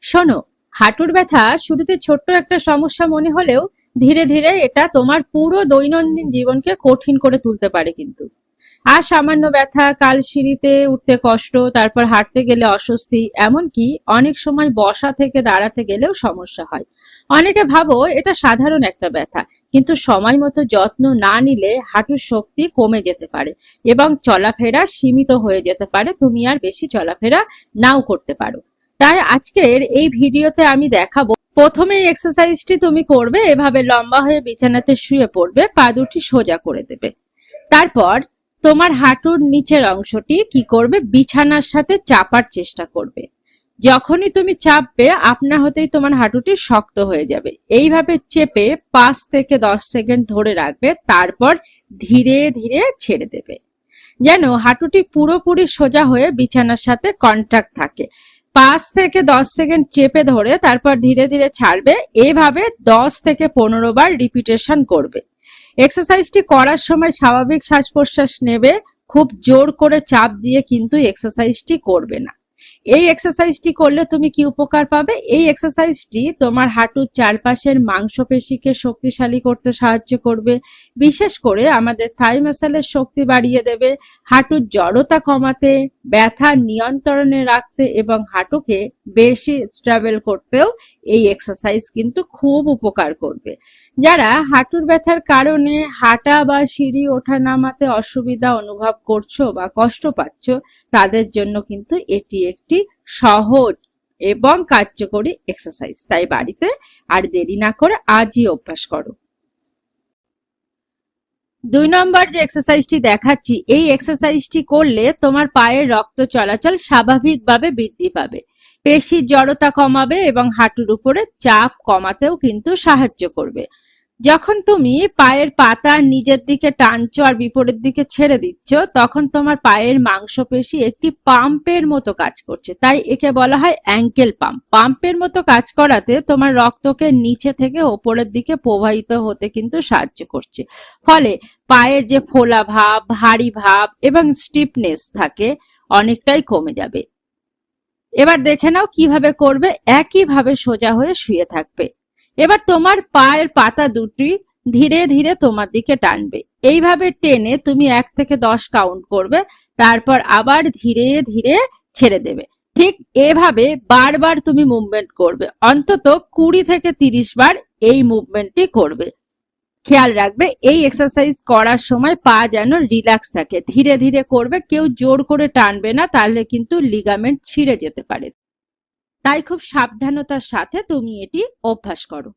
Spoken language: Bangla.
শোনো, হাঁটুর ব্যথা শুরুতে ছোট্ট একটা সমস্যা মনে হলেও ধীরে ধীরে এটা তোমার পুরো দৈনন্দিন জীবনকে কঠিন করে তুলতে পারে কিন্তু। আর সামান্য ব্যথা, কাল সিঁড়িতে উঠতে কষ্ট, তারপর হাঁটতে গেলে অস্বস্তি, এমনকি অনেক সময় বসা থেকে দাঁড়াতে গেলেও সমস্যা হয়। অনেকে ভাবো এটা সাধারণ একটা ব্যথা, কিন্তু সময় মতো যত্ন না নিলে হাঁটুর শক্তি কমে যেতে পারে এবং চলাফেরা সীমিত হয়ে যেতে পারে, তুমি আর বেশি চলাফেরা নাও করতে পারো। তাই আজকের এই ভিডিওতে আমি দেখাবো, প্রথমে এক্সারসাইজটি তুমি করবে এভাবে লম্বা হয়ে বিছানাতে শুয়ে পড়বে, পা দুটি সোজা করে দেবে। তারপর তোমার হাঁটুর নিচের অংশটি কি করবে, বিছানার সাথে চাপার চেষ্টা করবে। যখনই তুমি চাপবে আপনা হতেই তোমার হাঁটুটি শক্ত হয়ে যাবে। এইভাবে চেপে 5 থেকে 10 সেকেন্ড ধরে রাখবে, তারপর ধীরে ধীরে ছেড়ে দেবে, যেন হাঁটুটি পুরোপুরি সোজা হয়ে বিছানার সাথে কন্ট্যাক্ট থাকে। 5 থেকে 10 সেকেন্ড চেপে ধরে তারপর ধীরে ধীরে ছাড়বে। এভাবে 10 থেকে 15 বার রিপিটেশন করবে। এক্সারসাইজটি করার সময় স্বাভাবিক শ্বাস প্রশ্বাস নেবে, খুব জোর করে চাপ দিয়ে কিন্তু এক্সারসাইজটি করবে না। এই এক্সারসাইজটি করলে তুমি কি উপকার পাবে? এই এক্সারসাইজটি তোমার হাঁটুর চারপাশের মাংসপেশিকে শক্তিশালী করতে সাহায্য করবে, বিশেষ করে আমাদের থাই মাসেলের শক্তি বাড়িয়ে দেবে, হাঁটুর জড়তা কমাতে, ব্যথা নিয়ন্ত্রণে রাখতে এবং হাঁটুকে বেশি স্টেবল করতেও এই এক্সারসাইজ কিন্তু খুব উপকার করবে। যারা হাঁটুর ব্যথার কারণে হাঁটা বা সিঁড়ি ওঠা নামাতে অসুবিধা অনুভব করছো বা কষ্ট পাচ্ছ, তাদের জন্য কিন্তু এটি একটি সহজ এবং কার্যকরী এক্সারসাইজ। তাই বাড়িতে আর দেরি না করে আজই অভ্যাস করো। 2 নম্বর যে এক্সারসাইজটি দেখাচ্ছি, এই এক্সারসাইজটি করলে তোমার পায়ের রক্ত চলাচল স্বাভাবিকভাবে বৃদ্ধি পাবে, পেশির জড়তা কমাবে এবং হাঁটুর উপরে চাপ কমাতেও কিন্তু সাহায্য করবে। যখন তুমি পায়ের পাতা নিজের দিকে টানছো আর বিপরীত দিকে ছেড়ে দিচ্ছ, তখন তোমার পায়ের মাংসপেশি একটি পাম্পের মতো কাজ করছে, তাই একে বলা হয় অ্যাঙ্কেল পাম্প। পাম্পের মতো কাজ করাতে তোমার রক্তকে নিচে থেকে ওপরের দিকে প্রবাহিত হতে কিন্তু সাহায্য করছে। ফলে পায়ের যে ফোলা ভাব, ভারী ভাব এবং স্টিফনেস থাকে অনেকটাই কমে যাবে। এবার দেখে নাও কিভাবে করবে। একইভাবে সোজা হয়ে শুয়ে থাকবে। এবার তোমার পায়ের পাতা দুটি ধীরে ধীরে তোমার দিকে টানবে। এইভাবে টেনে তুমি 1 থেকে 10 কাউন্ট করবে, তারপর আবার ধীরে ধীরে ছেড়ে দেবে। ঠিক এভাবে বারবার তুমি মুভমেন্ট করবে, অন্তত 20 থেকে 30 বার এই মুভমেন্টটি করবে। খেয়াল রাখবে এই এক্সারসাইজ করার সময় পা যেন রিল্যাক্স থাকে। ধীরে ধীরে করবে, কেউ জোর করে টানবে না, তাহলে কিন্তু লিগামেন্ট ছিঁড়ে যেতে পারে। তাই খুব সাবধানতার সাথে তুমি এটি অভ্যাস করো।